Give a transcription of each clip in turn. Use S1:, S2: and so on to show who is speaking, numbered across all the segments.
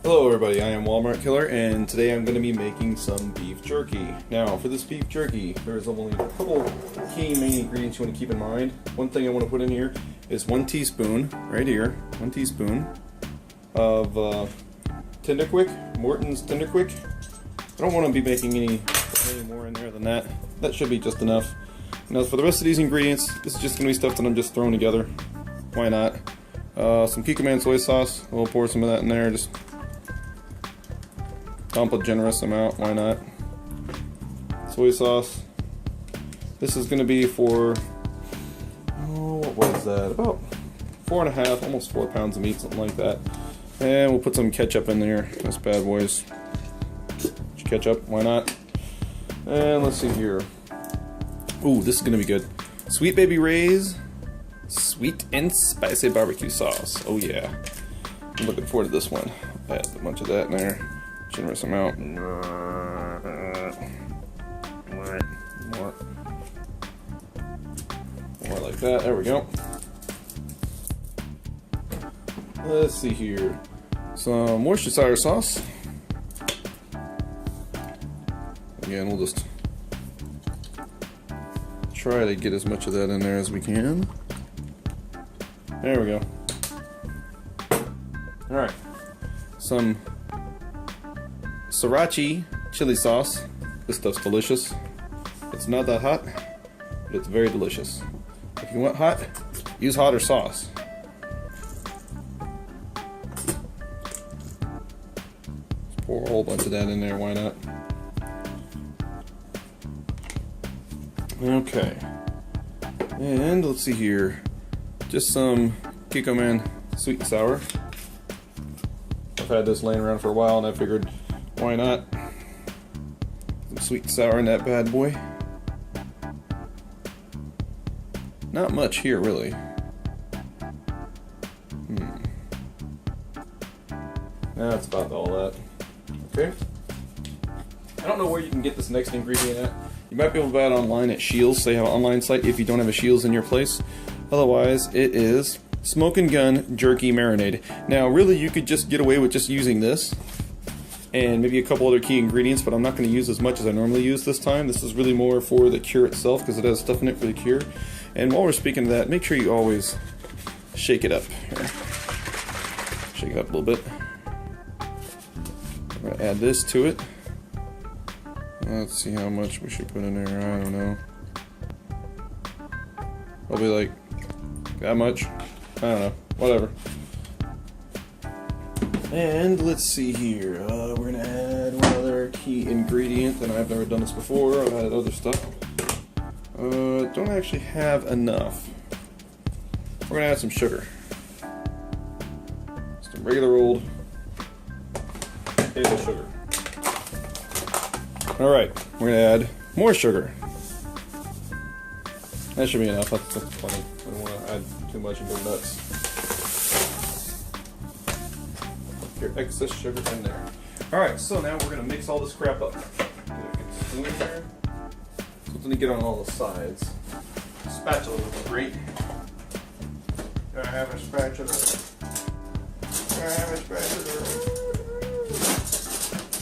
S1: Hello everybody, I am Walmart Killer, and today I'm going to be making some beef jerky. Now, for this beef jerky, there's only a couple key main ingredients you want to keep in mind. One thing I want to put in here is 1 teaspoon, right here, 1 teaspoon of Morton's Tenderquick. I don't want to be making any more in there than that. That should be just enough. Now for the rest of these ingredients, this is just going to be stuff that I'm just throwing together. Why not? Some Kikkoman soy sauce, we'll pour some of that in there, just dump a generous amount, why not? Soy sauce. This is going to be for, what was that? About 4.5, almost 4 pounds of meat, something like that. And we'll put some ketchup in there. That's bad boys. Ketchup, why not? And let's see here. Ooh, this is going to be good. Sweet Baby Ray's sweet and spicy barbecue sauce. Oh yeah. I'm looking forward to this one. Add a bunch of that in there. Generous amount. More like that. There we go. Let's see here. Some Worcestershire sauce. Again, we'll just try to get as much of that in there as we can. There we go. Alright. Some Sriracha chili sauce. This stuff's delicious. It's not that hot, but it's very delicious. If you want hot, use hotter sauce. Just pour a whole bunch of that in there, why not? Okay. And let's see here. Just some Kikkoman sweet and sour. I've had this laying around for a while and I figured, why not? Some sweet and sour in that bad boy. Not much here, really. That's about all that. Okay. I don't know where you can get this next ingredient at. You might be able to buy it online at Shields. They have an online site if you don't have a Shields in your place. Otherwise, it is Smoke and Gun Jerky Marinade. Now, really, you could just get away with just using this and maybe a couple other key ingredients, but I'm not going to use as much as I normally use this time. This is really more for the cure itself because it has stuff in it for the cure. And while we're speaking of that, make sure you always shake it up. Here. Shake it up a little bit. I'm going to add this to it. Let's see how much we should put in there. I don't know. Probably like that much. I don't know. Whatever. And let's see here. We're going to add one other key ingredient, and I've never done this before. I've added other stuff. Don't actually have enough. We're going to add some sugar. Some regular old table sugar. Alright, we're going to add more sugar. That should be enough. That's plenty. I don't want to add too much and go nuts. Put your excess sugar in there. Alright, so now we're going to mix all this crap up. Get a spoon in there. Something to get on all the sides. Spatula would be great. Gotta have a spatula. Gotta have a spatula.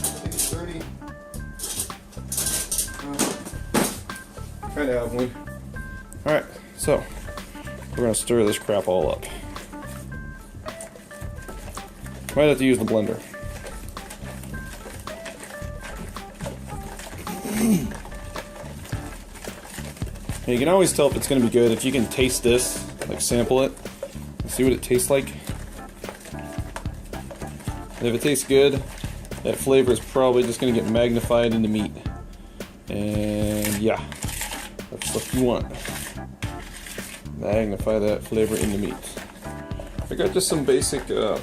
S1: I think it's dirty. Try to have one. Alright, so we're going to stir this crap all up. Might have to use the blender. You can always tell if it's going to be good if you can taste this, like sample it, and see what it tastes like. And if it tastes good, that flavor is probably just going to get magnified in the meat. And yeah, that's what you want. Magnify that flavor in the meat. I got just some basic, I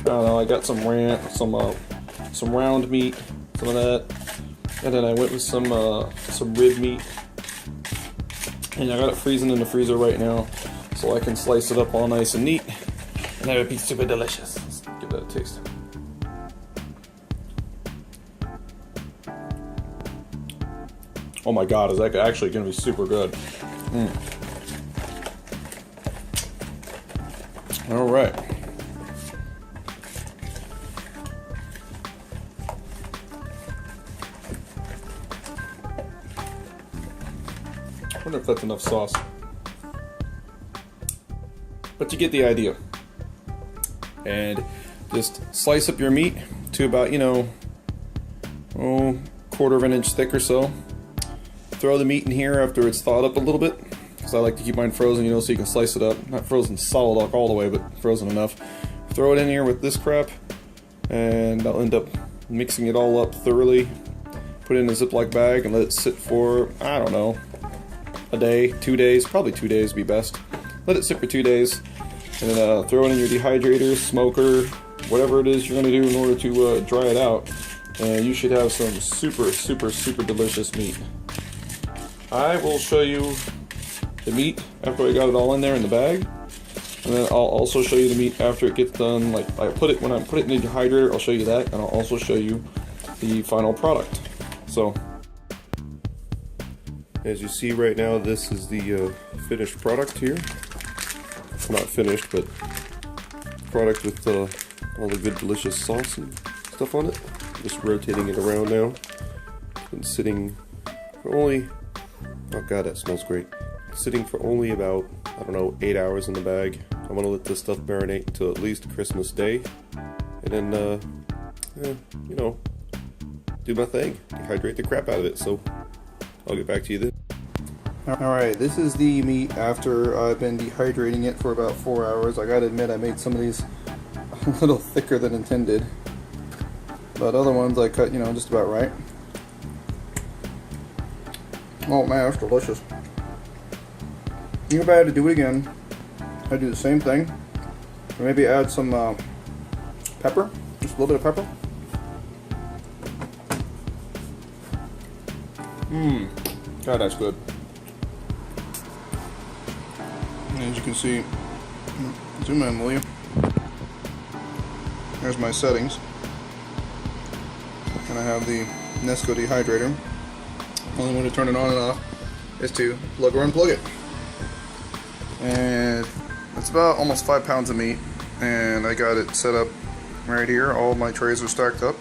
S1: don't know, I got some round meat, some of that, and then I went with some rib meat, and I got it freezing in the freezer right now, so I can slice it up all nice and neat, and that would be super delicious. Let's give that a taste. Oh my god, is that actually going to be super good. Alright. wonder if that's enough sauce. But you get the idea. And just slice up your meat to about, quarter of an inch thick or so. Throw the meat in here after it's thawed up a little bit, because I like to keep mine frozen, so you can slice it up. Not frozen solid like all the way, but frozen enough. Throw it in here with this crap, and I'll end up mixing it all up thoroughly. Put it in a Ziploc bag and let it sit for, I don't know, a day, 2 days, probably 2 days would be best. Let it sit for 2 days, and then throw it in your dehydrator, smoker, whatever it is you're going to do in order to dry it out. And you should have some super, super, super delicious meat. I will show you the meat after I got it all in there in the bag. And then I'll also show you the meat after it gets done. Like when I put it in the dehydrator, I'll show you that, and I'll also show you the final product. So, as you see right now, this is the finished product here. Well, not finished, but product with all the good delicious sauce and stuff on it. Just rotating it around now. It's been sitting for only, oh god, that smells great. Sitting for only about, I don't know, 8 hours in the bag. I'm gonna let this stuff marinate until at least Christmas Day, and then do my thing, dehydrate the crap out of it. So I'll get back to you then. Alright, this is the meat after I've been dehydrating it for about 4 hours. I gotta admit, I made some of these a little thicker than intended, but other ones I cut, just about right. Oh man, that's delicious. If I had to do it again, I'd do the same thing. Or maybe add some pepper, just a little bit of pepper. God, that's good. And as you can see, zoom in, will you? There's my settings. And I have the Nesco dehydrator. Only way to turn it on and off is to plug or unplug it. And it's about almost 5 pounds of meat, and I got it set up right here. All my trays are stacked up.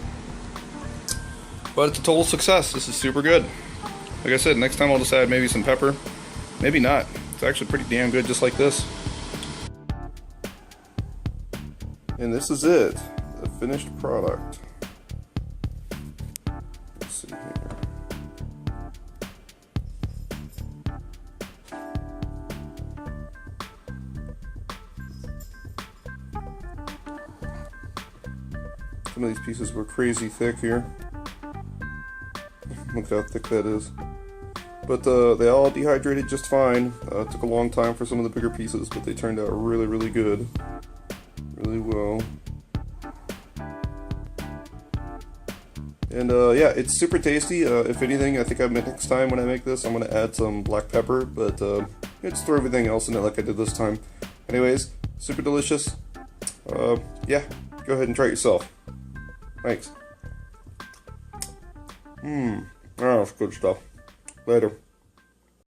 S1: But it's a total success. This is super good. Like I said, next time I'll just add maybe some pepper. Maybe not. It's actually pretty damn good just like this. And this is it. The finished product. Let's see here. Some of these pieces were crazy thick here. Look how thick that is. But they all dehydrated just fine. It took a long time for some of the bigger pieces, but they turned out really, really good. Really well. And yeah, it's super tasty. If anything, I think next time when I make this, I'm going to add some black pepper, but just throw everything else in it like I did this time. Anyways, super delicious. Yeah, go ahead and try it yourself. Thanks. Oh, that's good stuff. Later.